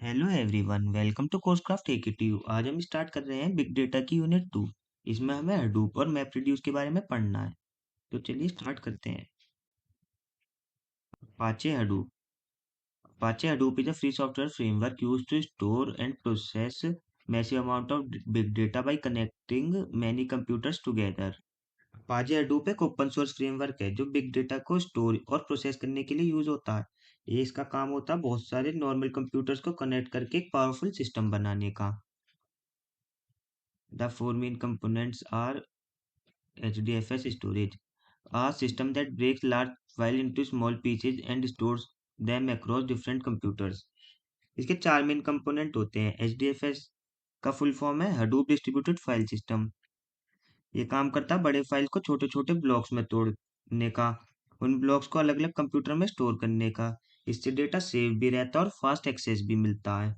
Hello everyone, welcome to Coursecraft AKTU. आज हम start कर रहे हैं बिग डेटा की यूनिट 2। इसमें हमें हडूप और मैप रिड्यूस के बारे में पढ़ना है। तो चलिए स्टार्ट करते हैं। Apache Hadoop. Apache Hadoop is a free software framework used to store and process massive amount of big data by connecting many computers together। Apache Hadoop एक ओपन सोर्स फ्रेमवर्क है जो बिग डेटा को store और process करने के लिए use होता है। ये इसका काम होता है बहुत सारे नॉर्मल कंप्यूटर्स को कनेक्ट करके एक पावरफुल सिस्टम बनाने का। The four main components are HDFS storage, a system that breaks large file into small pieces and stores them across different computers। इसके चार मेन कंपोनेंट होते हैं। HDFS का फुल फॉर्म है हडूप डिस्ट्रीब्यूटेड फाइल सिस्टम। ये काम करता है बड़े फाइल को छोटे छोटे ब्लॉक्स में तोड़ने का, उन ब्लॉक्स को अलग अलग कंप्यूटर में स्टोर करने का। इससे डेटा सेव भी रहता है और फास्ट एक्सेस भी मिलता है।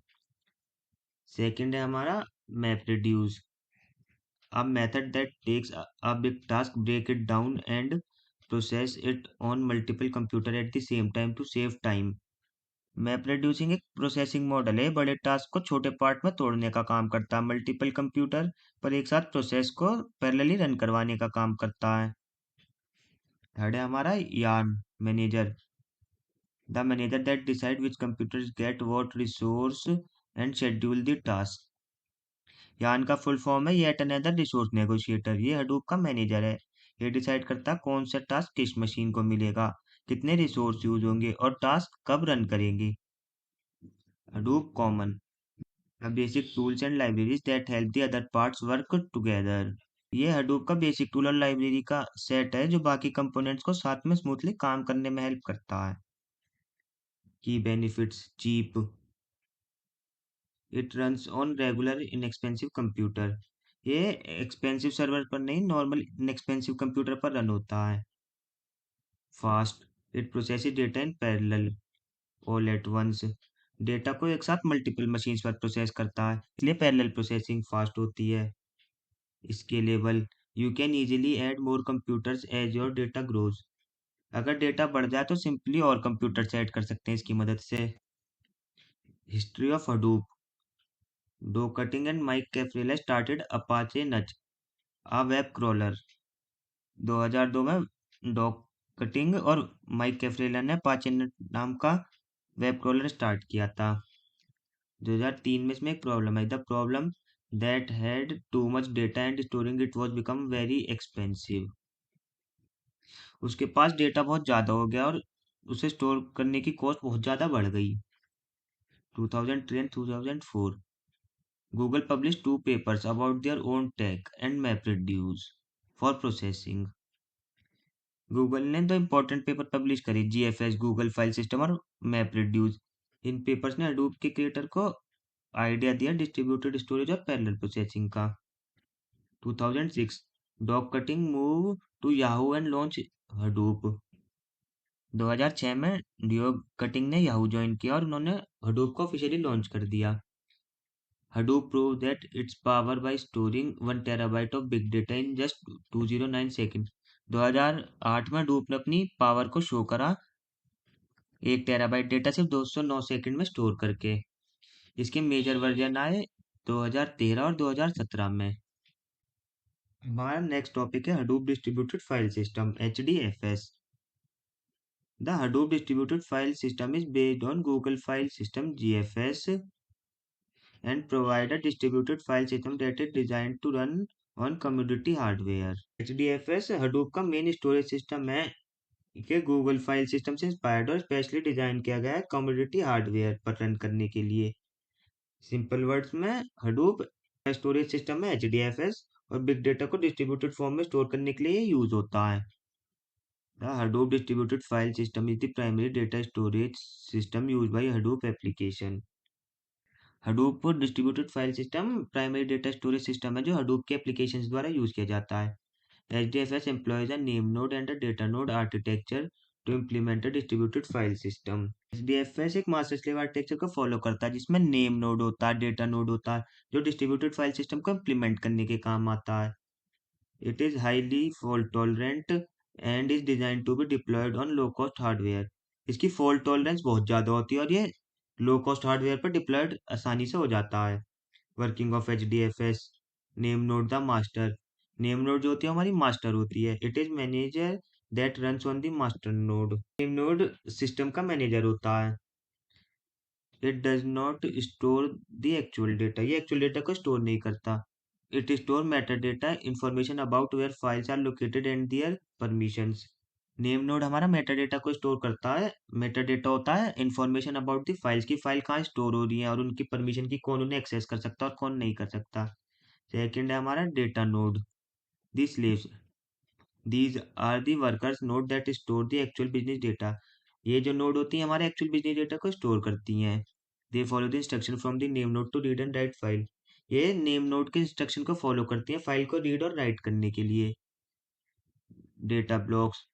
सेकंड है हमारा map reduce, a method that takes a big task, break it down and process it on multiple computer at the same time to save time। Map reducing एक प्रोसेसिंग मॉडल है, बड़े task को छोटे part में तोड़ने का काम करता है, मल्टीपल कंप्यूटर पर एक साथ प्रोसेस को पैरेलली रन करवाने का काम करता है। थर्ड है हमारा yarn manager, the manager that decide which computers get what resource and schedule the task. यान का फुल फॉर्म है येट अनदर रिसोर्स नेगोशिएटर। ये हडूप का मैनेजर है। ये डिसाइड करता है कौन सा टास्क किस मशीन को मिलेगा, कितने रिसोर्स यूज होंगे और टास्क कब रन करेंगे। Hadoop common, the basic tools and libraries that help the other parts work together. ये हडूप का बेसिक टूल और लाइब्रेरी का सेट है जो बाकी कंपोनेंट्स को साथ में स्मूथली काम करने में हेल्प करता है। Key benefits, cheap, it runs on regular inexpensive computer. ये एक्सपेंसिव सर्वर पर नहीं, नॉर्मल इनएक्सपेंसिव कंप्यूटर पर रन होता है। Fast, it processes data in parallel all at once. Data को एक साथ मल्टीपल मशीन्स पर प्रोसेस करता है, इसलिए पैरेलल प्रोसेसिंग फास्ट होती है। Scalable, you can easily add more computers as your data grows. अगर डेटा बढ़ जाए तो सिंपली और कंप्यूटर्स ऐड कर सकते हैं इसकी मदद से। History of Hadoop, Doug Cutting and Mike Cafarella started Apache Nutch, a web crawler. 2002 में डॉग कटिंग और माइक कैफरेला ने पाचेनेट नाम का वेब क्रॉलर स्टार्ट किया था। 2003 में इसमें एक प्रॉब्लम है, the problem that had too much data and storing it was become very expensive. उसके पास डेटा बहुत ज़्यादा हो गया और उसे स्टोर करने की कॉस्ट बहुत ज़्यादा बढ़ गई। 2003 2004, Google publish two papers about their own tech and map reduce for processing. Google ने दो इम्पोर्टेंट पेपर पब्लिश करे, जीएफएस गूगल फाइल सिस्टम और मैप रिड्यूस। इन पेपर्स ने हडूप के क्रिएटर को आइडिया दिया डिस्ट्रीब्यूटेड स्टोरेज और पैरेलल प्रोसेसिंग का। 2006, Doug Cutting move to Yahoo and launch Hadoop. 2006 में डॉग कटिंग ने याहू ज्वाइन किया और उन्होंने हडूप को ऑफिशियली लॉन्च कर दिया। Hadoop prove that it's power bye storing 1 TB of big data in just 209 second. 2008 में हडूप ने अपनी पावर को शो करा 1 TB डेटा सिर्फ 209 सेकंड में स्टोर करके। इसके मेजर वर्जन आए 2013 और 2017 में। हमारा नेक्स्ट टॉपिक है Hadoop distributed file system HDFS। The Hadoop distributed file system is based on Google file system GFS and provide a distributed file system that is designed to run on commodity hardware। HDFS Hadoop का main storage system है कि Google file system से inspired और specially design किया गया है commodity hardware पर run करने के लिए। सिंपल वर्ड्स में हडूप स्टोरेज सिस्टम है HDFS और बिग डेटा को डिस्ट्रीब्यूटेड फॉर्म में स्टोर करने के लिए यूज होता है। The Hadoop distributed file system is the primary data storage system use by Hadoop application. Hadoop distributed file system primary data storage system है जो हडूप के एप्लीकेशंस द्वारा यूज किया जाता है। HDFS employs a name node and a data node architecture to implement a distributed file system। HDFS एक master slave architecture को follow करता है जिसमें नेम नोड होता है, डेटा नोड होता है, जो डिस्ट्रीब्यूटेड फाइल सिस्टम को इम्प्लीमेंट करने के काम आता है। It is highly fault tolerant and is design to be deployed on low cost hardware. इसकी फॉल्ट टॉलरेंस बहुत ज़्यादा होती है और ये लो कॉस्ट हार्डवेयर पर डिप्लॉयड आसानी से हो जाता है। Working of HDFS, name node the master. Name node जो होती है हमारी मास्टर होती है। It is manager that runs on the master node. Name node system का मैनेजर होता है। It does not store the actual data, ये एक्चुअल डेटा को स्टोर नहीं करता। It store metadata information about where files are located and their permissions. Name node हमारा metadata को store करता है। मेटा डेटा होता है इंफॉर्मेशन अबाउट द फाइल्स की फाइल कहाँ स्टोर हो रही है और उनकी परमिशन की कौन उन्हें एक्सेस कर सकता है और कौन नहीं कर सकता। सेकंड है हमारा data node, the slaves. These are the workers node that store the actual business data. ये जो नोड होती है हमारे एक्चुअल बिजनेस डेटा को स्टोर करती हैं। They follow the instruction from the name node to read and write file. ये name node के इंस्ट्रक्शन को फॉलो करती है फाइल को रीड और राइट करने के लिए। Data blocks,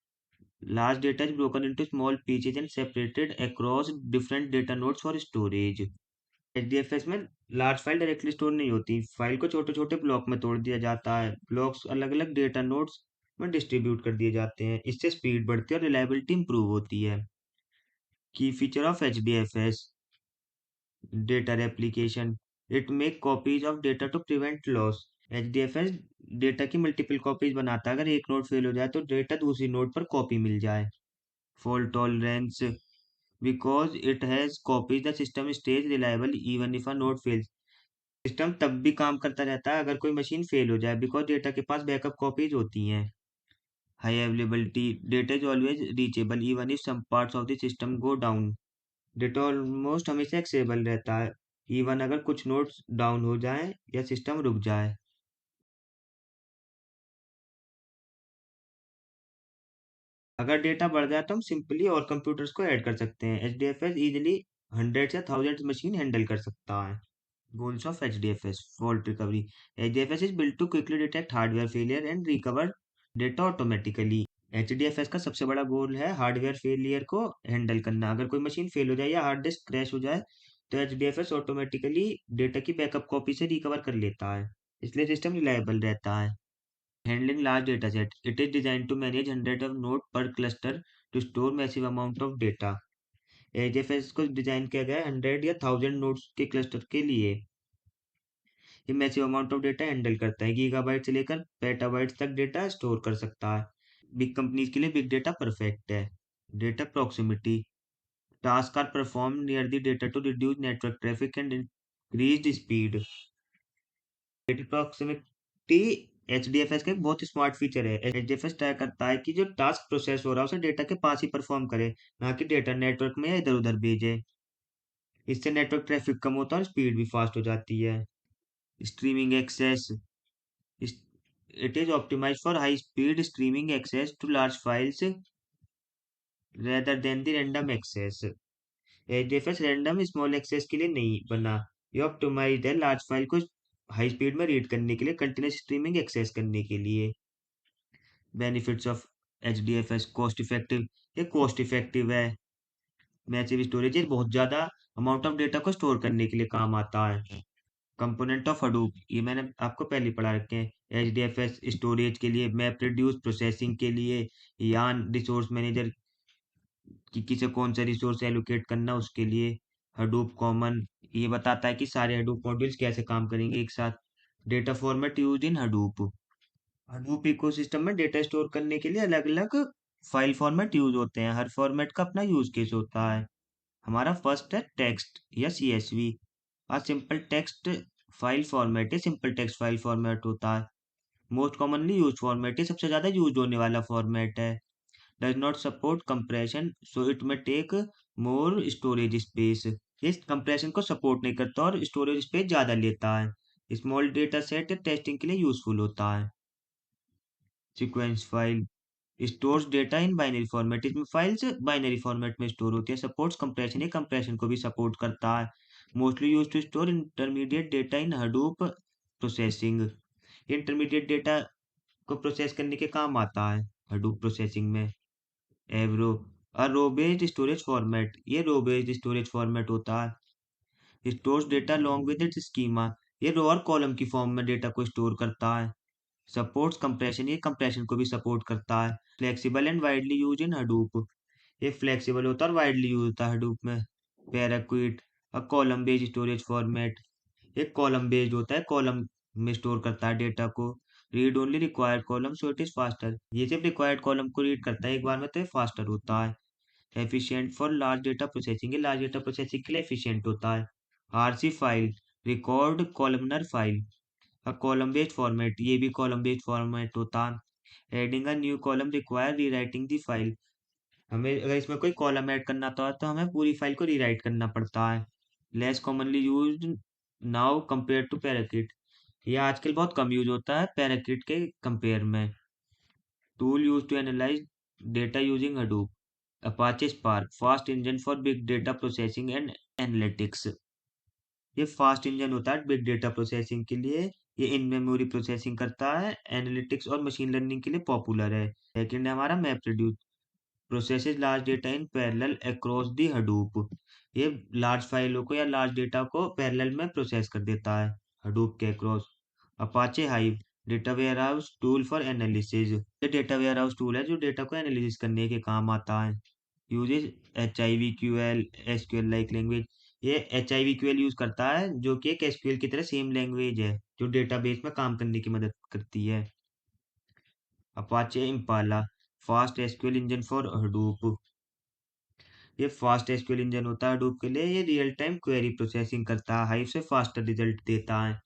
large data is broken into small pieces and separated across different data nodes for storage। HDFS में लार्ज फाइल डायरेक्टली स्टोर नहीं होती, फाइल को छोटे छोटे ब्लॉक में तोड़ दिया जाता है। ब्लॉक्स अलग अलग डेटा नोड्स में डिस्ट्रीब्यूट कर दिए जाते हैं। इससे स्पीड बढ़ती है और रिलायबिलिटी इंप्रूव होती है। Key feature of HDFS, data replication. It make copies of data to prevent loss. HDFS data की मल्टीपल कॉपीज बनाता है। अगर एक नोड फेल हो जाए तो डेटा दूसरी नोड पर कॉपी मिल जाए। Fault tolerance, because it has copies the system stays reliable even if a node fails। System तब भी काम करता रहता है अगर कोई मशीन फेल हो जाए, बिकॉज डेटा के पास बैकअप कॉपीज होती हैं। High availability, data is always reachable even if some parts of the system go down. Data almost हमेशा एक्सेसिबल रहता है इवन अगर कुछ नोड्स डाउन हो जाए या सिस्टम रुक जाए। अगर डेटा बढ़ जाए तो हम सिंपली और कंप्यूटर्स को ऐड कर सकते हैं। HDFS इजिली हंड्रेड्स या थाउजेंड्स मशीन हैंडल कर सकता है। Goals of HDFS fault recovery। HDFS is built to quickly detect hardware failure and recover data automatically। HDFS का सबसे बड़ा गोल है हार्डवेयर फेलियर को हैंडल करना। अगर कोई मशीन फेल हो जाए या हार्ड डिस्क क्रैश हो जाए तो HDFS ऑटोमेटिकली डेटा की बैकअप कॉपी से रिकवर कर लेता है, इसलिए सिस्टम रिलायबल रहता है। Handling large data set, it is design to manage hundred of node पर cluster to store massive amount of data. HDFS को डिजाइन किया गया है 100 या 1000 नोड्स के क्लस्टर के लिए। ये massive amount of data handle करता है, गीगाबाइट से लेकर पेटाबाइट्स तक डेटा स्टोर कर सकता है। बिग कंपनीज के लिए बिग डेटा परफेक्ट है। Data proximity, task are perform near the data to reduce network traffic and increase speed. Data proximity HDFS का एक बहुत स्मार्ट फीचर है। HDFS तय करता है कि जो टास्क प्रोसेस हो रहा है उसे डेटा के पास ही परफॉर्म करे, ना कि डेटा नेटवर्क में या इधर उधर भेजे। इससे नेटवर्क ट्रैफिक कम होता है और स्पीड भी फास्ट हो जाती है। Streaming access, it is optimized for high speed streaming access to large files rather than the random access। HDFS random small access के लिए नहीं बना, ये ऑप्टिमाइज्ड है लार्ज फाइल को हाई स्पीड में रीड करने के लिए, कंटिन्यूस स्ट्रीमिंग एक्सेस करने के लिए। Benefits of HDFS, cost effective, ये कॉस्ट इफेक्टिव है। मैसिव स्टोरेज, ये बहुत ज़्यादा अमाउंट ऑफ डेटा को स्टोर करने के लिए काम आता है। कंपोनेंट ऑफ हडूप, ये मैंने आपको पहले पढ़ा रखे हैं। HDFS स्टोरेज के लिए, मैप रिड्यूस प्रोसेसिंग के लिए, यान रिसोर्स मैनेजर कि किसे कौन सा रिसोर्स एलोकेट करना उसके लिए। हडूप कॉमन, ये बताता है कि सारे हडूप मॉड्यूल्स कैसे काम करेंगे एक साथ। Data format use in Hadoop, Hadoop ecosystem में डेटा स्टोर करने के लिए अलग अलग फाइल फॉर्मेट यूज होते हैं, हर फॉर्मेट का अपना यूज केस होता है। हमारा फर्स्ट है टेक्स्ट या CSV। आ सिंपल टेक्स्ट फाइल फॉर्मेट है, सिंपल टेक्स्ट फाइल फॉर्मेट होता है। मोस्ट कॉमनली यूज फॉर्मेट है, सबसे ज्यादा यूज होने वाला फॉर्मेट है। Does not support compression so it में टेक मोर स्टोरेज स्पेस, इस कंप्रेशन को सपोर्ट नहीं करता और स्टोरेज स्पेस ज्यादा लेता है। स्मॉल डेटा सेट टेस्टिंग के लिए यूजफुल होता है। Sequence file stores data in binary format, इसमें फाइल्स बाइनरी फॉर्मेट में स्टोर होती है। सपोर्ट्स कंप्रेशन, ये कंप्रेशन को भी सपोर्ट करता है। Mostly use to store intermediate data in Hadoop processing, intermediate data को प्रोसेस करने के काम आता है हडूप प्रोसेसिंग में। Avro, a row based storage format, ये रो बेस्ड स्टोरेज फॉर्मेट होता है। Stores data long with its schema, ये रो और कॉलम की फॉर्म में डेटा को स्टोर करता है। सपोर्ट्स कंप्रेशन, ये कंप्रेशन को भी सपोर्ट करता है। Flexible and widely use in Hadoop, ये फ्लेक्सिबल होता है और वाइडली यूज होता है हडूप में। पैराक्विट, कॉलम बेस्ड स्टोरेज फॉर्मेट, एक कॉलम बेस्ड होता है, कॉलम में स्टोर करता है डेटा को। Read only required column so it is faster, ये सिर्फ रिक्वायर्ड कॉलम को रीड करता है एक बार में, तो ये फास्टर होता है। Efficient for large data processing, ये लार्ज डेटा प्रोसेसिंग के लिए एफिशिएंट होता है। RC file, record columnar file, column based format, ये भी कॉलम बेस्ड फॉर्मेट होता है। Adding a new column require rewriting the file, हमें अगर इसमें कोई कॉलम ऐड करना था तो हमें पूरी फाइल को रीराइट करना पड़ता है। Less commonly used now compare to Parquet, ये आजकल बहुत कम यूज होता है पैराकिट के कंपेयर में। Tool use to analyse data using Hadoop, Apache Spark, fast engine for big data processing and analytics, ये फास्ट इंजन होता है बिग डेटा प्रोसेसिंग के लिए। ये इन मेमोरी प्रोसेसिंग करता है, एनालिटिक्स और मशीन लर्निंग के लिए पॉपुलर है। सेकंड है हमारा map processes large data in parallel across the Hadoop, ये लार्ज फाइलों को या लार्ज डेटा को पैरेलल में प्रोसेस कर देता है हडूप के across. Apache hive, data warehouse tool for analysis, ये डेटा वेयरहाउस टूल है जो डेटा को एनालिसिस करने के काम आता है। Uses H I V Q L, S Q L like language, ये H I V Q L use करता है जो कि एक एस क्यू एल की तरह सेम लैंग्वेज है जो डेटाबेस में काम करने की मदद करती है। Apache Impala, fast SQL engine for Hadoop, ये फास्ट एसक्यूएल इंजन होता है हडूप के लिए, ये रियल टाइम क्वेरी प्रोसेसिंग करता है, हाइव से फास्टर रिजल्ट देता है।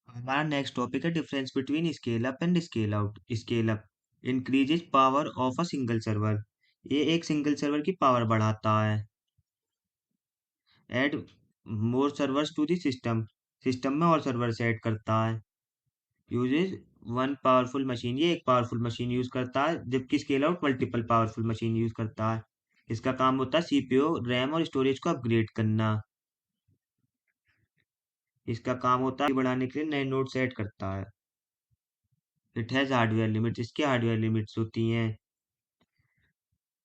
हमारा नेक्स्ट टॉपिक है difference between scale up and scale out. Scale up increases power of a single server, ये एक सिंगल सर्वर की पावर बढ़ाता है। Add more servers to the system, system में और सर्वर ऐड करता है। यूजेज वन पावरफुल मशीन, ये एक पावरफुल मशीन यूज करता है, जबकि scale out multiple powerful machine use करता है। इसका काम होता है सीपीयू, रैम और स्टोरेज को अपग्रेड करना। इसका काम होता है बढ़ाने के लिए नए नोड सेट करता है। इट हैज हार्डवेयर लिमिट, इसकी हार्डवेयर लिमिट्स होती हैं।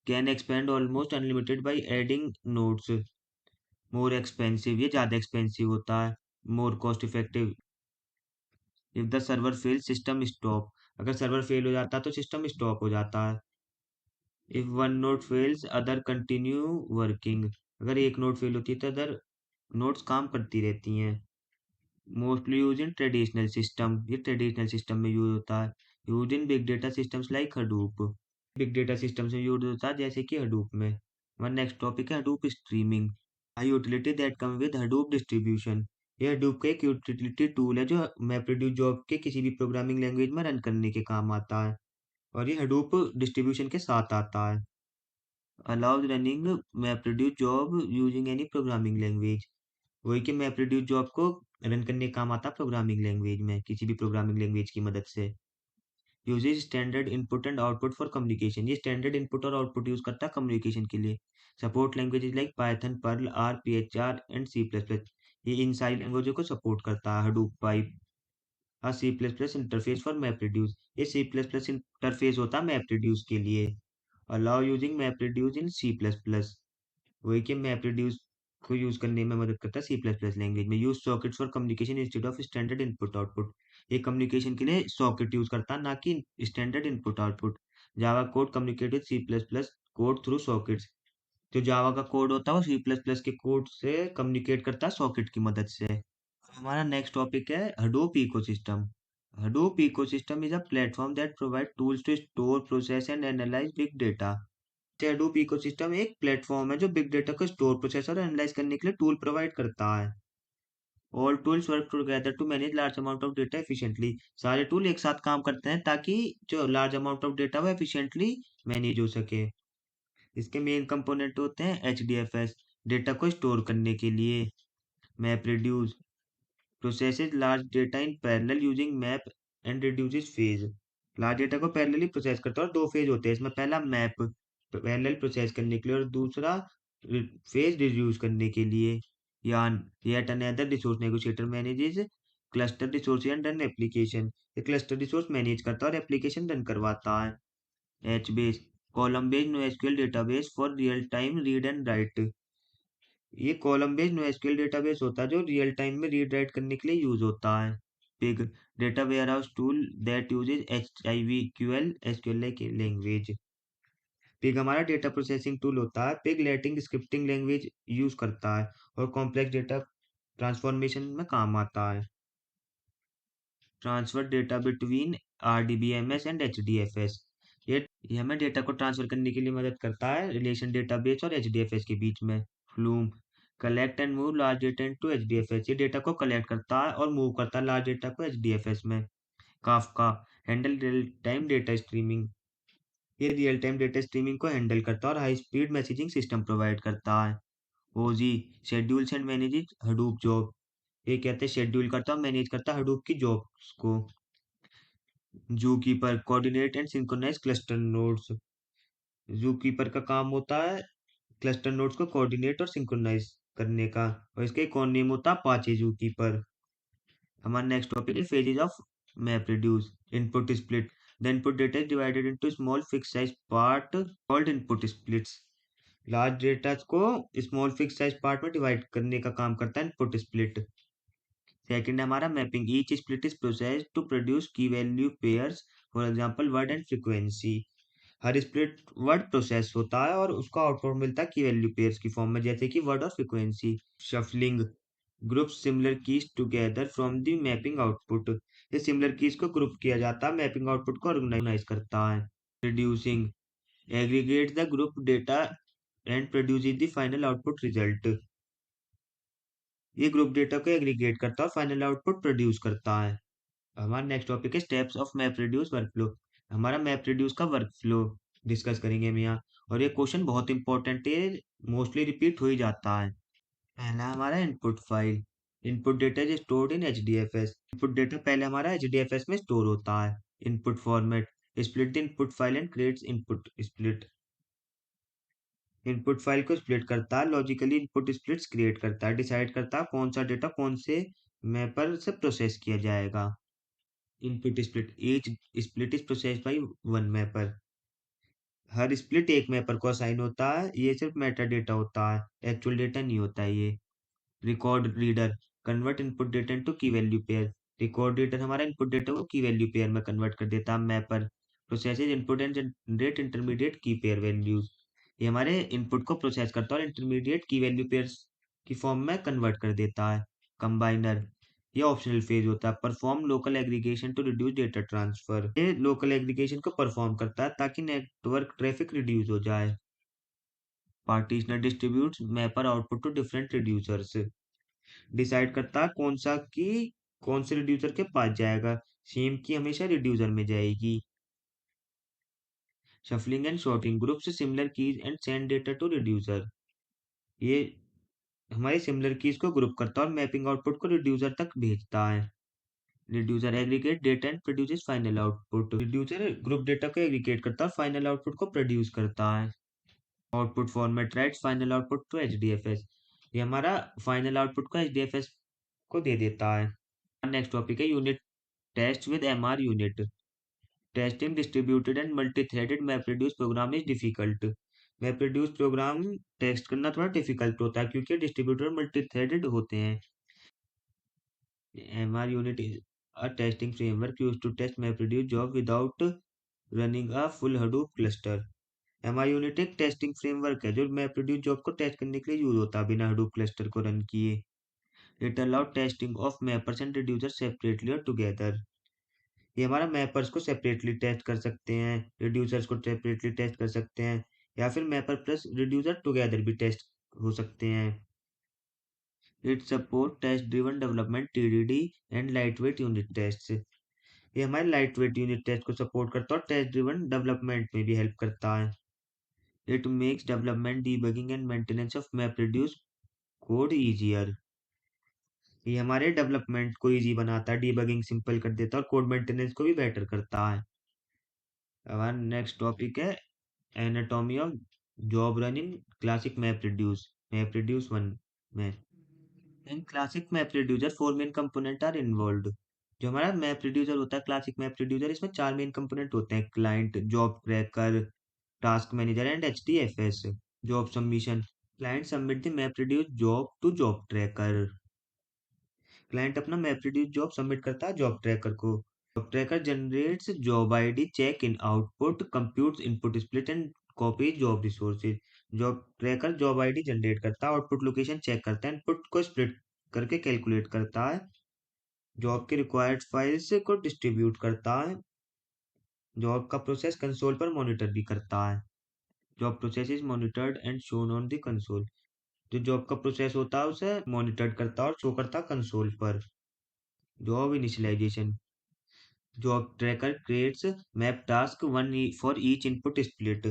Can expand almost unlimited by adding nodes, more expensive, ये ज़्यादा एक्सपेंसिव होता है। More cost effective, if the server fail system stop, अगर सर्वर फेल हो जाता है तो सिस्टम स्टॉप हो जाता है। If one node fails other continue working, अगर एक नोड फेल होती है तो अदर नोड्स काम करती रहती हैं। Mostly use in traditional system, ये ट्रेडिशनल सिस्टम में यूज होता है। Use in big data systems like Hadoop, big data system में यूज होता है जैसे कि हडूप में। हमारा नेक्स्ट टॉपिक है Hadoop streaming, a utility that come with Hadoop distribution, ये Hadoop का एक यूटिलिटी टूल है जो MapReduce जॉब के किसी भी प्रोग्रामिंग लैंग्वेज में रन करने के काम आता है, और ये Hadoop डिस्ट्रीब्यूशन के साथ आता है। Allows running MapReduce job using any programming language, वही कि MapReduce जॉब को रन करने का काम आता है प्रोग्रामिंग लैंग्वेज में, किसी भी प्रोग्रामिंग लैंग्वेज की मदद से। Uses standard input and output for communication, ये स्टैंडर्ड इनपुट और आउटपुट यूज करता है कम्युनिकेशन के लिए। Support languages like Python, Perl, R, P H R and C plus plus, ये इन सारी लैंग्वेजों को सपोर्ट करता है। हडूप पाइप, हाँ C plus plus interface for MapReduce, ये सी प्लस प्लस इंटरफेस होता है मैप रिड्यूस के लिए। Allow using MapReduce in C plus plus, वही कि मैप रिड्यूस को यूज करने में मदद करता है सी प्लस प्लस लैंग्वेज में। Use sockets for communication instead of standard input output, ये कम्युनिकेशन के लिए सॉकेट यूज करता है ना कि standard input output. Java code communicate with C plus plus code through sockets, जो जावा का कोड होता है वो सी प्लस प्लस के कोड से कम्युनिकेट करता है सॉकेट की मदद से। हमारा नेक्स्ट टॉपिक है Hadoop ecosystem. Hadoop ecosystem is a platform that provide tools to store, process and analyse big data. Hadoop ecosystem एक प्लेटफॉर्म है जो बिग डेटा को स्टोर, प्रोसेस और एनालाइज करने के लिए टूल प्रोवाइड करता है। All tools work together to manage large amount of data efficiently, सारे टूल एक साथ काम करते हैं ताकि जो लार्ज अमाउंट ऑफ डेटा वो एफिशिएंटली मैनेज हो सके। इसके मेन कंपोनेंट होते हैं H D F S, data को स्टोर करने के लिए। Map reduce, processes large data in parallel using map and reduces phase, large data को पैरेलली प्रोसेस करता है और दो फेज होते हैं इसमें, पहला मैप पैरेलल प्रोसेस करने के लिए और दूसरा फेज रिड्यूस करने के लिए। यान, yet another resource negotiator manages cluster resource and run application, ये क्लस्टर रिसोर्स मैनेज करता है और एप्लीकेशन रन करवाता है। H base, column based NoSQL database for real time read and right, ये कॉलम बेस्ड नोएसक्यूएल डेटाबेस होता है जो रियल टाइम में रीड राइट करने के लिए यूज होता है। Pig, data warehouse tool that uses H I V Q L SQL like language, pig हमारा डेटा प्रोसेसिंग टूल होता है। Pig Latin scripting language use करता है और कॉम्प्लेक्स डेटा ट्रांसफॉर्मेशन में काम आता है। Transfer data between RDBMS and HDFS। ये हमें डेटा को ट्रांसफर करने के लिए मदद करता है रिलेशन डेटाबेस और HDFS के बीच में। Flume collect and move large data into HDFS। ये डेटा को कलेक्ट करता है और मूव करता है लार्ज डेटा को HDFS में। Kafka handle real time data streaming. ये रियल टाइम डेटा स्ट्रीमिंग को हैंडल करता है और high speed messaging system provide करता है। Oozie schedules and manages Hadoop job. ये कहते हैं शेड्यूल करता है और मैनेज करता है हडूप की जॉब्स को। ZooKeeper coordinate and synchronise cluster nodes. ZooKeeper का काम होता है क्लस्टर नोड्स को कोऑर्डिनेट और सिंक्रोनाइज करने का, और इसका एक और नेम होता है अपाचे जूकीपर। हमारा नेक्स्ट टॉपिक है phases of MapReduce. Input split. The input data is divided into small fixed size part called input splits. Large data को स्मॉल फिक्स साइज पार्ट में डिवाइड करने का काम करता है इनपुट स्प्लिट। सेकंड है हमारा mapping. Each split is processed to produce key value pairs, for example word and frequency. हर स्प्लिट वर्ड प्रोसेस होता है और उसका आउटपुट मिलता है की वैल्यू पेयर्स की फॉर्म में, जैसे कि वर्ड और frequency. Shuffling group similar keys together from the mapping output. ये सिमिलर कीज को ग्रुप किया जाता है, मैपिंग आउटपुट को ऑर्गेनाइज करता है। Reducing aggregate the group data and produce the final output result. ये ग्रुप डेटा को एग्रीगेट करता है और फाइनल आउटपुट प्रोड्यूस करता है। हमारा नेक्स्ट टॉपिक है steps of map reduce workflow. हमारा मैप रिड्यूस का वर्कफ्लो डिस्कस करेंगे हम यहाँ, और ये क्वेश्चन बहुत इंपॉर्टेंट है, मोस्टली रिपीट हो ही जाता है। पहला हमारा input file. Input data is stored in HDFS। Input data पहले हमारा HDFS में स्टोर होता है। Input format split the input file and creates input split. Input file को स्प्लिट करता है, लॉजिकली इनपुट स्प्लिट्स क्रिएट करता है, डिसाइड करता है कौन सा डेटा कौन से मैपर से प्रोसेस किया जाएगा। Input split each split is process by one mapper. Her split एक मैपर को असाइन होता है, ये सिर्फ मेटा डेटा होता है, एक्चुअल डेटा नहीं होता है ये। Record reader convert input data into की वैल्यू पेयर। रिकॉर्ड रीडर हमारा इनपुट डेटा को की वैल्यू पेयर में कन्वर्ट कर देता है। Mapper processes input and generate intermediate की पेयर वैल्यूज। ये हमारे इनपुट को प्रोसेस करता है और इंटरमीडिएट की वैल्यू पेयर्स की फॉर्म में कन्वर्ट कर देता है। कंबाइनर ये ऑप्शनल फेज होता है। Perform local aggregation to reduce data transfer. ये लोकल एग्रीगेशन को परफॉर्म करता है ताकि नेटवर्क ट्रैफिक रिड्यूस हो जाए। Partitioner distributes mapper output to different reducers. Decide करता है कौन से रिड्यूसर के पास जाएगा। सेम की हमेशा रिड्यूसर में जाएगी। शफलिंग एंड सॉर्टिंग ग्रुप से similar keys and send data to reducer. ये हमारी सिमिलर कीज को ग्रुप करता है और मैपिंग आउटपुट को रिड्यूसर तक भेजता है। Reducer aggregate data and produces final output. Reducer group data को एग्रीगेट करता है और फाइनल आउटपुट को प्रोड्यूस करता है। Output format writes final output to HDFS। ये हमारा फाइनल आउटपुट को HDFS को दे देता है। नेक्स्ट टॉपिक है unit test with MR unit. Testing distributed and multi threaded MapReduce program is difficult. MapReduce program test करना थोड़ा डिफिकल्ट होता है क्योंकि डिस्ट्रीब्यूटेड और मल्टी-थ्रेडेड होते हैं। MR unit is a testing framework used to test MapReduce job without running a full Hadoop cluster. MR unit एक testing framework है जो MapReduce जॉब को टेस्ट करने के लिए यूज होता है बिना Hadoop क्लस्टर को रन किए। It allow testing of mappers and reducer separately और टुगेदर। ये हमारा मैपर्स को सेपरेटली टेस्ट कर सकते हैं, रिड्यूसर्स को सेपरेटली टेस्ट कर सकते हैं, या फिर मैपर प्लस रिड्यूसर टुगेदर भी टेस्ट हो सकते हैं। It support test driven development TDD and light weight unit test. ये हमारे लाइट वेट यूनिट टेस्ट को सपोर्ट करता है और टेस्ट ड्रिवन डेवलपमेंट में भी हेल्प करता है। It makes development debugging and maintenance of map reduce code easier. ये हमारे डेवलपमेंट को इजी बनाता है, डीबगिंग सिंपल कर देता है और कोड मेंटेनेंस को भी बेटर करता है। हमारा नेक्स्ट टॉपिक है anatomy of job run in classic map reduce one में। In classic map reducer four main component are involved. जो हमारा मैप रिड्यूसर होता है क्लासिक मैप रिड्यूसर, इसमें चार मेन कंपोनेंट होते हैं: client, job tracker, task manager and HDFS। Job submission client submit the map reduce job to job tracker. Client अपना map reduce job submit करता है जॉब ट्रैकर को। Job tracker generates job ID, check in output, computes input split and copy job resources. Job tracker job ID generate करता है, output location check करता है, input को split करके calculate करता है, जॉब के रिक्वायर्ड फाइल्स को डिस्ट्रीब्यूट करता है, जॉब का प्रोसेस कंसोल पर मॉनिटर भी करता है। Job process is monitored and shown on the console. जो जॉब का प्रोसेस होता है उसे मॉनिटर करता है और शो करता है कंसोल पर। Job initialization. Job tracker creates map task one for each input split.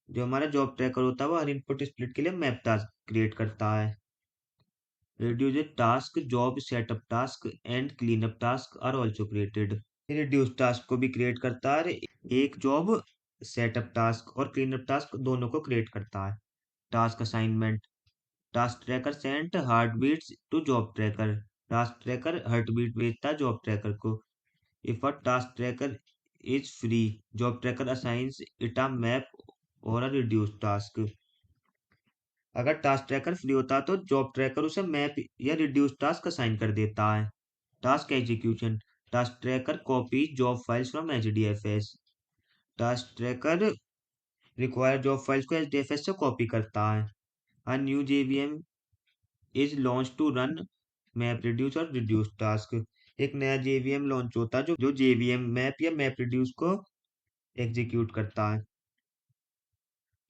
जो हमारा जॉब ट्रैकर होता है वो हर इनपुट स्प्लिट के लिए मैप टास्क क्रिएट करता है। Reduce task, job setup task and cleanup task are also created. Reduce task को भी क्रिएट करता है। एक जॉब सेटअप टास्क और क्लीनअप टास्क दोनों को क्रिएट करता है। Task assignment. Task tracker sent heart beats to job tracker. Task tracker heart beat भेजता है जॉब ट्रैकर को। If a task tracker is free, job tracker assigns it a map और a reduce task. अगर task tracker free होता है तो job tracker उसे map या रिड्यूस टास्क असाइन कर देता है। Task execution. Task tracker copy job files from HDFS. Task tracker require job files को एचडीएफएस से कॉपी करता है। A new JVM is launch to run map reduce और रिड्यूस टास्क। एक नया जेवीएम लॉन्च होता है जो जेवीएम मैप या मैप रिड्यूस को एग्जीक्यूट करता है,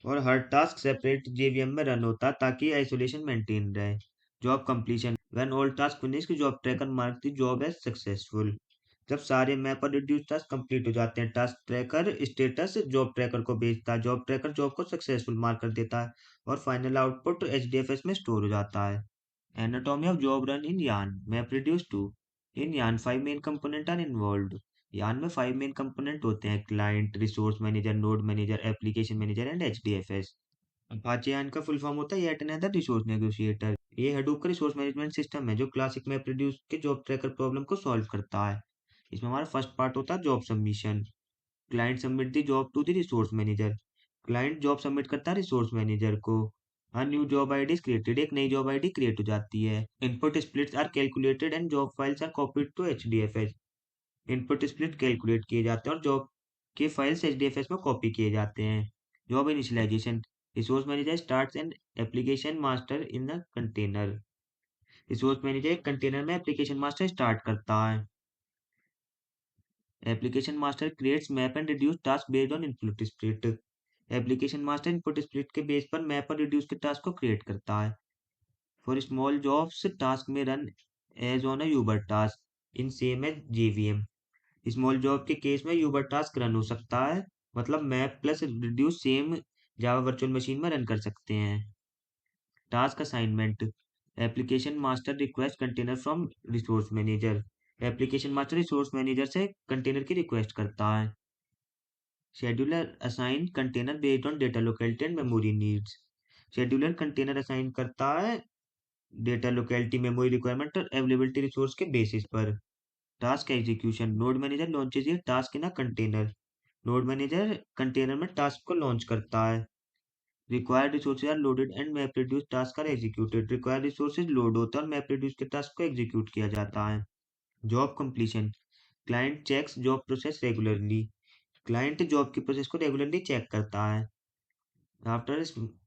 और हर टास्क सेपरेट जेवीएम में रन होता है ताकि आइसोलेशन मेंटेन रहे। Job completion. When all task finish, job tracker mark the job as successful. जब सारे मैप और रिड्यूस टास्क कंप्लीट हो जाते हैं, task tracker status job tracker को भेजता है, जॉब ट्रैकर जॉब को सक्सेसफुल मार्क कर देता है और फाइनल आउटपुट एचडीएफएस में स्टोर हो जाता है। Anatomy of job run in Yarn, MapReduce 2. In Yarn, five main components are involved. Yarn में फाइव मेन कंपोनेंट होते हैं: client, resource manager, node manager, application manager and HDFS. Apache Yarn का full form होता है yet another resource negotiator. ये Hadoop का resource management system है जो क्लासिक मैपरेड्यूस के जॉब ट्रैकर प्रॉब्लम को सॉल्व करता है। इसमें हमारा फर्स्ट पार्ट होता है job submission. Client submit the job to the resource manager. Client job submit करता है रिसोर्स मैनेजर को। A new job ID is created, एक नई जॉब आईडी क्रिएट हो जाती है। Input splits are calculated and job files are copied to HDFS. Input split calculate किए जाते हैं और जॉब के फाइल्स एचडीएफएस में कॉपी किए जाते हैं। Job initialization. Resource manager starts an application master in a container. Resource manager एक कंटेनर में एप्लीकेशन मास्टर स्टार्ट करता है। Application master creates map and reduce task based on input split. Application master input split के base पर map और reduce के task को create करता है। फॉर स्मॉल जॉब्स, टास्क में run as on a uber task in same as JVM. Small job के case में यूबर टास्क रन हो सकता है, मतलब map plus reduce same Java virtual machine में रन कर सकते हैं। Task assignment. Application master request container from resource manager. Application master resource manager से कंटेनर की रिक्वेस्ट करता है। Scheduler assign container based on data locality and memory needs. Scheduler container assign करता है डेटा लोकेलिटी, मेमोरी रिक्वायरमेंट और availability resource के basis पर। Task execution. Node manager launches ये task in a container. Node manager container में task को launch करता है। Required resources are loaded and map reduce task are executed. Required resources load होता है और मैप रिड्यूस के टास्क को एग्जीक्यूट किया जाता है। Job completion. Client checks job process regularly. Client job की प्रोसेस को रेगुलरली चेक करता है। After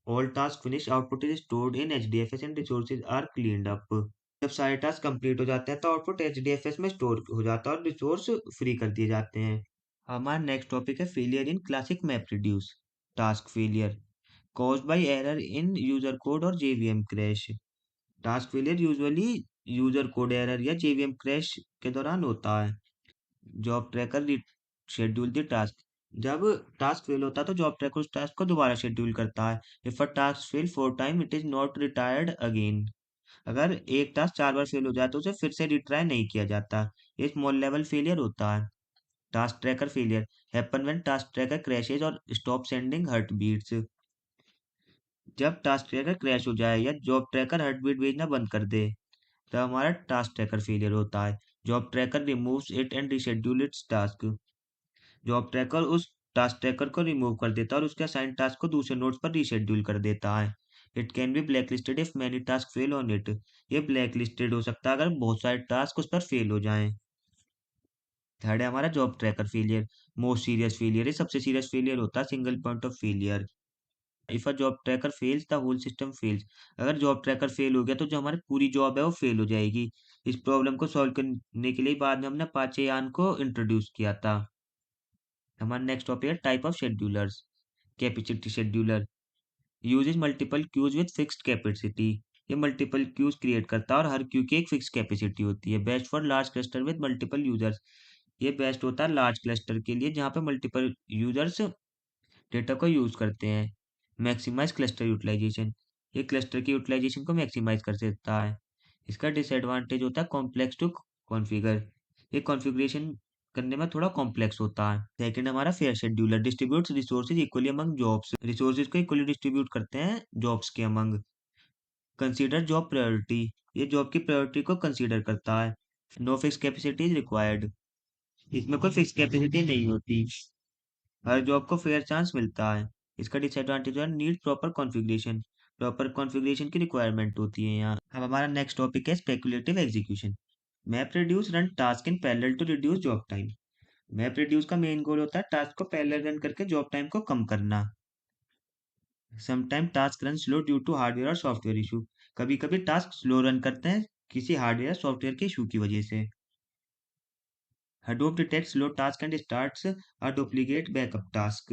all tasks finish, output is stored in HDFS and resources are cleaned up. जब सारे टास्क कंप्लीट हो जाते हैं तो आउटपुट एचडीएफएस में स्टोर हो जाता है और रिसोर्स फ्री कर दिए जाते हैं। हमारा नेक्स्ट टॉपिक है failure in classic map reduce. Task failure caused by error in user code और JVM crash. Task failure usually user code error या जेवीएम क्रैश के दौरान होता है। Job tracker schedule the task. जब टास्क फेल होता है तो जॉब ट्रैकर उस टास्क को दोबारा शेड्यूल करता है। If a task fail four time it is not retired again. अगर एक टास्क चार बार फेल हो जाए तो उसे फिर से रिट्राई नहीं किया जाता। ये स्मॉल लेवल फेलियर होता है। Task tracker failure happen when task tracker crashes और स्टॉप सेंडिंग हार्ट बीट्स। जब टास्क ट्रैकर क्रैश हो जाए या जॉब ट्रैकर हार्ट बीट भेजना बंद कर दे तब हमारा टास्क ट्रैकर फेलियर होता है। Job tracker removes it and reschedule it's task. Job tracker उस टास्क ट्रैकर को रिमूव कर देता है और उसके असाइन टास्क को दूसरे नोड्स पर रीशेड्यूल कर देता है। It can be black listed if many task fell on it. ये ब्लैक लिस्टेड हो सकता है अगर बहुत सारे टास्क उस पर फेल हो जाएं। थर्ड है हमारा job tracker failure. Most serious failure है, सबसे सीरियस फेलियर होता है single point of failure. If a job tracker fails the whole system fails. अगर जॉब ट्रैकर फेल हो गया तो जो हमारी पूरी जॉब है वो फेल हो जाएगी। इस प्रॉब्लम को सॉल्व करने के लिए बाद में हमने अपाचे यान को इंट्रोड्यूस किया था। हमारा नेक्स्ट टॉपिक है type of schedulers. Capacity scheduler uses multiple queues with fixed capacity. ये मल्टीपल क्यूज क्रिएट करता है और हर क्यू की एक फिक्स कैपेसिटी होती है। Best for large cluster with multiple users. ये बेस्ट होता है लार्ज क्लस्टर के लिए जहाँ पे मल्टीपल यूजर्स डेटा को यूज करते हैं। Maximize cluster utilization. ये क्लस्टर की यूटिलाइजेशन को मैक्सिमाइज कर सकता है। इसका डिसएडवांटेज होता है कॉम्प्लेक्स टू कॉन्फ़िगर। ये कॉन्फ़िगरेशन करने में थोड़ा कॉम्प्लेक्स होता है। सेकंड हमारा fair scheduler distributes resources equally among jobs. Resources को इक्वली डिस्ट्रीब्यूट करते हैं जॉब्स के अमंग। Consider job priority. ये जॉब की प्रायोरिटी को कंसीडर करता है। No fix capacity is required. इसमें कोई फिक्स कैपेसिटी नहीं होती, हर जॉब को फेयर चांस मिलता है। इसका डिसएडवांटेज है need proper configuration. Proper configuration की रिक्वायरमेंट होती है यहाँ। अब हमारा नेक्स्ट टॉपिक है speculative execution. Map reduce run task in parallel to reduce job time. Map reduce का मेन गोल होता है टास्क को पैरेलल रन करके जॉब टाइम को कम करना। Sometime task run slow due to hardware और सॉफ्टवेयर इशू। कभी कभी टास्क स्लो रन करते हैं किसी हार्डवेयर सॉफ्टवेयर के इशू की वजह से। Hadoop detects slow task and starts a duplicate backup task।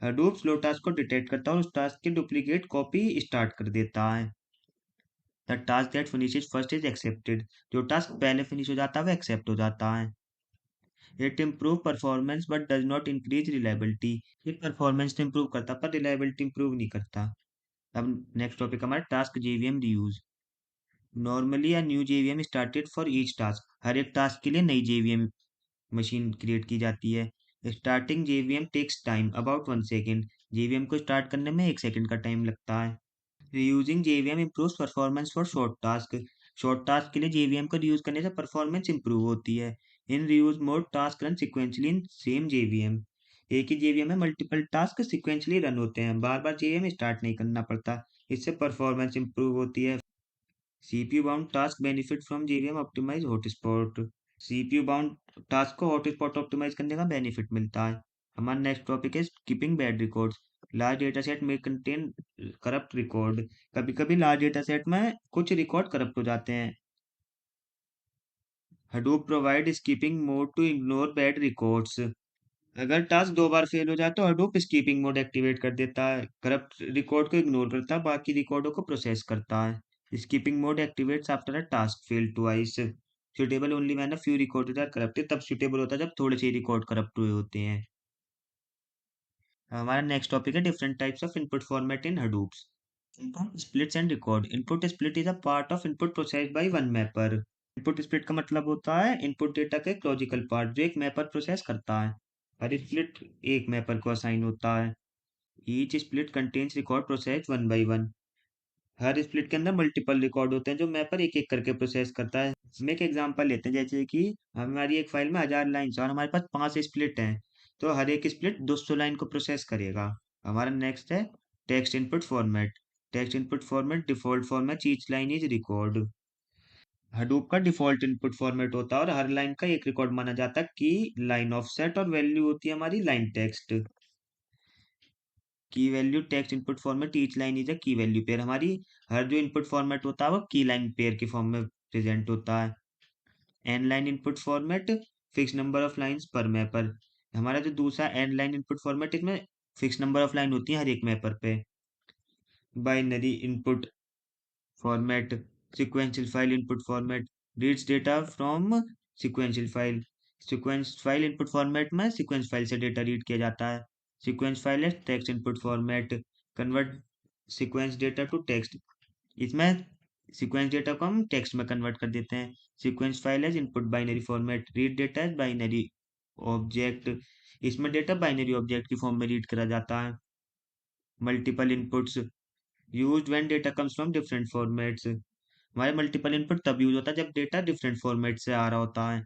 Hadoop slow task को डिटेक्ट करता है और उस टास्क की डुप्लीकेट कॉपी स्टार्ट कर देता है। The task that finishes first is accepted. जो टास्क पहले फिनिश हो जाता है वो एक्सेप्ट हो जाता है। It improve performance but does not increase reliability. ये परफॉर्मेंस तो इम्प्रूव करता पर रिलायबिलिटी इम्प्रूव नहीं करता। अब नेक्स्ट टॉपिक हमारा task JVM reuse. Normally a new JVM started for each task. हर एक टास्क के लिए नई जेवीएम मशीन क्रिएट की जाती है। Starting JVM takes time about 1 second. JVM को स्टार्ट करने में 1 सेकेंड का टाइम लगता है। Reusing JVM improves performance for short task. Short task के लिए जेवीएम को रीयूज करने से परफॉर्मेंस इंप्रूव होती है। In reuse mode task run sequentially in same JVM. एक ही जेवीएम में मल्टीपल टास्क सिक्वेंशली रन होते हैं, बार बार जेवीएम स्टार्ट नहीं करना पड़ता। इससे परफॉर्मेंस इंप्रूव होती है। CPU bound task benefit from JVM optimize hotspot. CPU bound task को हॉटस्पॉट ऑप्टिमाइज करने का बेनिफिट मिलता है। हमारा नेक्स्ट टॉपिक है keeping bad records. Large data set में कंटेन करप्ट रिकॉर्ड। कभी कभी लार्ज डेटा सेट में कुछ रिकॉर्ड करप्ट हो जाते हैं। Hadoop provide skipping mode to ignore bad records. अगर टास्क 2 बार फेल हो जाए तो हडूप स्कीपिंग मोड एक्टिवेट कर देता है, करप्ट रिकॉर्ड को इग्नोर करता है, बाकी रिकॉर्डों को प्रोसेस करता है। Skipping mode activates after a task fail twice. Suitable only when a few recorded are corrupted. तब सुटेबल होता है जब थोड़े से रिकॉर्ड करप्ट हुए होते हैं। हमारा नेक्स्ट टॉपिक है different types of input format in Hadoop's. Input splits and record. Input split is a part of input process by one mapper. Input split का मतलब होता है इनपुट डेटा का एक लॉजिकल पार्ट जो एक मैपर प्रोसेस करता है। हर स्प्लिट एक मैपर को असाइन होता है। Each split contains record process one by one. Her split के अंदर मल्टीपल रिकॉर्ड होते हैं जो मैपर एक एक करके प्रोसेस करता है। इसमें एक एग्जांपल लेते हैं, जैसे कि हमारी एक फाइल में 1000 लाइन और हमारे पास 5 स्प्लिट हैं, तो हर एक स्प्लिट 200 लाइन को प्रोसेस करेगा। हमारा नेक्स्ट है text input format. Text input format default format each line is record. Hadoop का डिफॉल्ट इनपुट फॉर्मेट होता है और हर लाइन का एक रिकॉर्ड माना जाता है। की लाइन ऑफसेट और वैल्यू होती है हमारी लाइन टेक्स्ट। की value text input format each line is a की वैल्यू पेयर। हमारी हर जो इनपुट फॉर्मेट होता है वो की लाइन पेयर के फॉर्म में प्रेजेंट होता है। N line input format fix number of lines पर मैपर। हमारा जो दूसरा एन लाइन इनपुट फॉर्मेट इसमें फिक्स नंबर ऑफ लाइन होती है हर एक मैपर पे। Binary input format sequential file input format reads data from sequential file. Sequence file input format में सीक्वेंस फाइल से डेटा रीड किया जाता है। सीक्वेंस फाइल है text input format convert sequence data to text. इसमें sequence data को हम text में कन्वर्ट कर देते हैं। सीक्वेंस फाइल है input binary format read data है बाइनरी ऑब्जेक्ट। इसमें डेटा बाइनरी ऑब्जेक्ट की फॉर्म में रीड करा जाता है। Multiple inputs used when data comes from different formats. हमारे मल्टीपल इनपुट तब यूज होता है जब डेटा डिफरेंट फॉर्मेट से आ रहा होता है।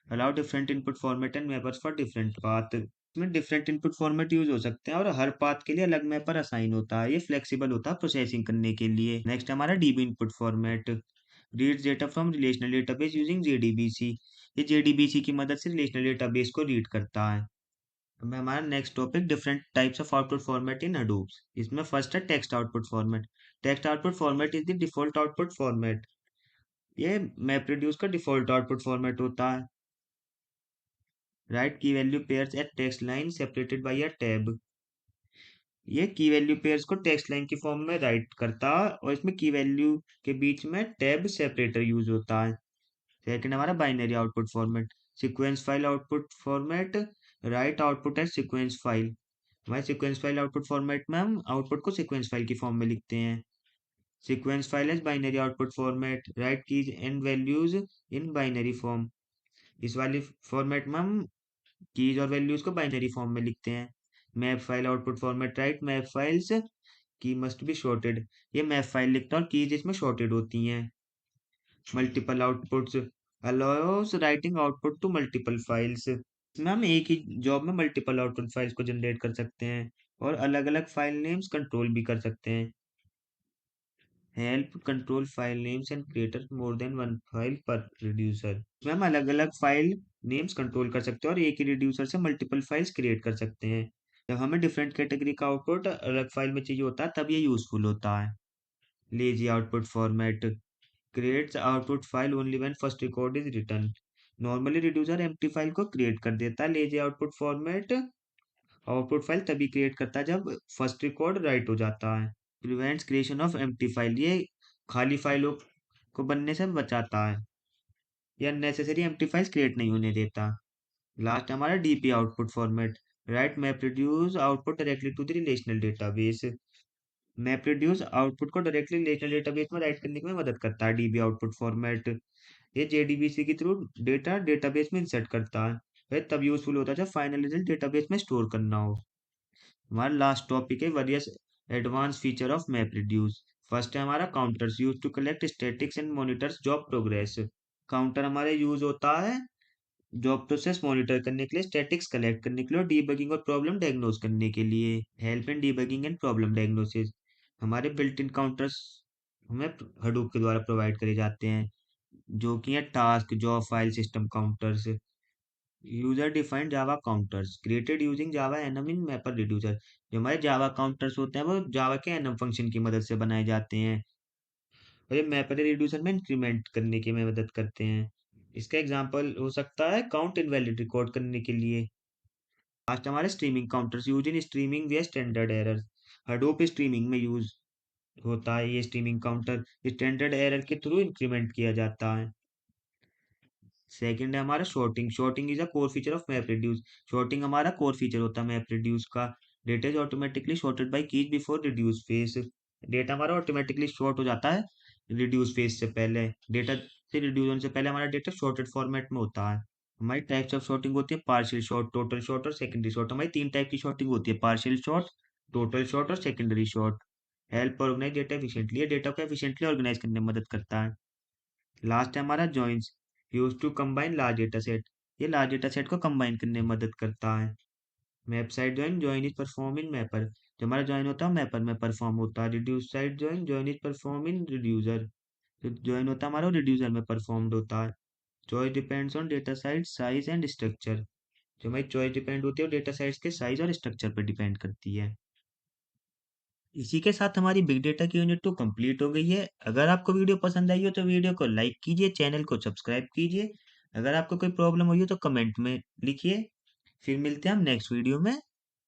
Allow different input format and mappers for different path. इसमें डिफरेंट इनपुट फॉर्मेट यूज हो सकते हैं और हर पाथ के लिए अलग मैपर असाइन होता है। ये फ्लेक्सिबल होता है प्रोसेसिंग करने के लिए। नेक्स्ट हमारा dB input format. Reads data from relational database using JDBC. ये जेडीबीसी की मदद से रिलेशनल डेटाबेस को रीड करता है। अब हमारा next topic different types of output format in Hadoop. इसमें फर्स्ट है text output format. Text output format is the default output format. ये मैप रिड्यूस का डिफॉल्ट आउटपुट फॉर्मेट होता है। Write key value pairs at text line separated by a tab. ये key value pairs को text line की form में write करता है और इसमें की वैल्यू के बीच में टैब सेपरेटर यूज होता है। सेकंड हमारा binary output format. Sequence file output format. Write output as sequence file. हमारे सीक्वेंस फाइल आउटपुट फॉर्मेट में हम आउटपुट को सीक्वेंस फाइल की फॉर्म में लिखते हैं। Sequence file as binary output format. Write keys and values in binary form. इस वाली फॉर्मेट में हम कीज और वैल्यूज को बाइनरी फॉर्म में लिखते हैं। Map file output format. Write map files key must be sorted. ये मैप फाइल लिखता है और कीज इसमें शॉर्टेड होती हैं। Multiple outputs allows writing output to multiple files. इसमें हम एक ही जॉब में मल्टीपल आउटपुट फाइल्स को जनरेट कर सकते हैं और अलग अलग फाइल नेम्स कंट्रोल भी कर सकते हैं। Help control file names and creator more than one file पर रिड्यूसर। इसमें हम अलग अलग फाइल नेम्स कंट्रोल कर सकते हैं और एक ही रिड्यूसर से मल्टीपल फाइल्स क्रिएट कर सकते हैं। जब हमें डिफरेंट कैटेगरी का आउटपुट अलग फाइल में चाहिए होता है तब ये यूजफुल होता है। Lazy output format creates output file only when first record is written. Normally reducer empty file को क्रिएट कर देता है। Lazy output format output file तभी क्रिएट करता है जब फर्स्ट रिकॉर्ड राइट हो जाता है। Prevents creation of empty file. ये खाली फाइलों को बनने से बचाता है। ये अननेसेसरी एम्प्टी फाइल्स क्रिएट नहीं होने देता। लास्ट हमारा DP output format. Write map reduce output directly to the relational database. Map reduce output को डायरेक्टली रिलेशनल डेटाबेस में राइट करने में मदद करता है। डीबी आउटपुट फॉर्मेट ये जेडीबीसी के थ्रू डेटा डेटाबेस में इंसर्ट करता है। वह तब यूजफुल होता है जब फाइनल रिजल्ट डेटाबेस में स्टोर करना हो। हमारा लास्ट टॉपिक है various advance feature of map reduce. First है हमारा counters use to collect statics and monitors job progress. Counter हमारे यूज होता है जॉब प्रोसेस मॉनिटर करने के लिए, स्टैटिक्स कलेक्ट करने के लिए और डीबगिंग और प्रॉब्लम डायग्नोस करने के लिए। Help in debugging and problem diagnosis. हमारे बिल्ट इन काउंटर्स हमें हडूप के द्वारा प्रोवाइड करे जाते हैं जो कि है task job file system counters. User defined जावा counters created using Java annum इन मैपर रिड्यूसर। जो हमारे जावा काउंटर्स होते हैं वो जावा के एनम फंक्शन की मदद से बनाए जाते हैं और ये मैपर रिड्यूसर में इंक्रीमेंट करने की में मदद करते हैं। इसका एग्जांपल हो सकता है काउंट इनवैलिड रिकॉर्ड करने के लिए। लास्ट हमारे streaming counters use in streaming way standard error. Hadoop streaming में यूज होता है ये स्ट्रीमिंग काउंटर। स्टैंडर्ड एरर के थ्रू इंक्रीमेंट किया जाता है। सेकंड है हमारा sorting. Sorting is a core feature of map reduce. Sorting हमारा कोर फीचर होता है मैप रिड्यूस का। Data is automatically sorted by keys before reduce phase. Data हमारा ऑटोमेटिकली शॉर्ट हो जाता है रिड्यूस फेस से पहले। डेटा से रिड्यूस होने से पहले हमारा डेटा शॉर्टेड फॉर्मेट में होता है। हमारी टाइप्स ऑफ शॉर्टिंग होती है पार्शियल शॉर्ट, टोटल शॉर्ट और सेकेंडरी शॉर्ट। हमारी तीन टाइप की शॉर्टिंग होती है, पार्शियल शॉर्ट, टोटल शॉर्ट और secondary sort. Help organize data efficiently. ये डेटा को एफिशिएंटली ऑर्गेनाइज करने में मदद करता है। लास्ट है हमारा joins use to combine large data set. ये लार्ज डेटा सेट को कंबाइन करने में मदद करता है। Map side join is perform in mapper. जो हमारा जॉइन होता है मैपर में परफॉर्म होता है। Reduce side join is perform in reducer. जो जॉइन होता है हमारा रिड्यूसर में परफॉर्म्ड होता है। Choice depends on data size size and structure. जो हमारी चॉइस डिपेंड होती है वो डेटा साइज के साइज और स्ट्रक्चर पर डिपेंड करती है। इसी के साथ हमारी बिग डेटा की यूनिट 2 कंप्लीट हो गई है। अगर आपको वीडियो पसंद आई हो तो वीडियो को लाइक कीजिए, चैनल को सब्सक्राइब कीजिए। अगर आपको कोई प्रॉब्लम हुई हो तो कमेंट में लिखिए। फिर मिलते हैं हम नेक्स्ट वीडियो में।